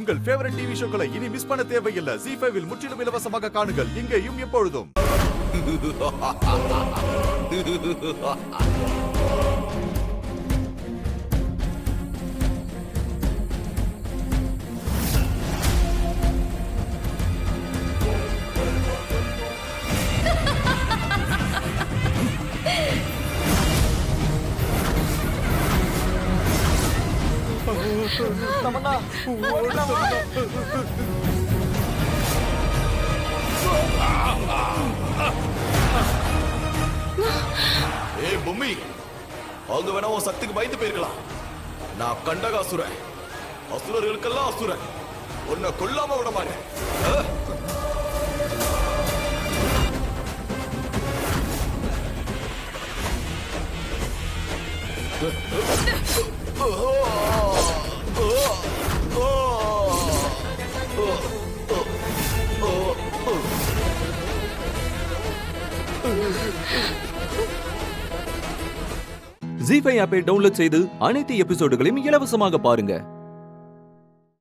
உங்கள் favourite TV ஷோக்களை இனி miss பண்ண தேவையில்லை. ZEE5 இல் முற்றிலும் இலவசமாக காணுங்கள், இங்கேயும் எப்பொழுதும். ஏய் பொம்மி, அவங்க வேணா உன் சக்திக்கு பயந்து போயிருக்கலாம். நான் கண்டகாசுரன், அசுரர்களுக்கெல்லாம் அசுரன். உன்னை கொல்லாம விட மாட்டேன். ZEE5 ஆப்பை டவுன்லோட் செய்து அனைத்து எபிசோடுகளையும் இலவசமாக பாருங்க.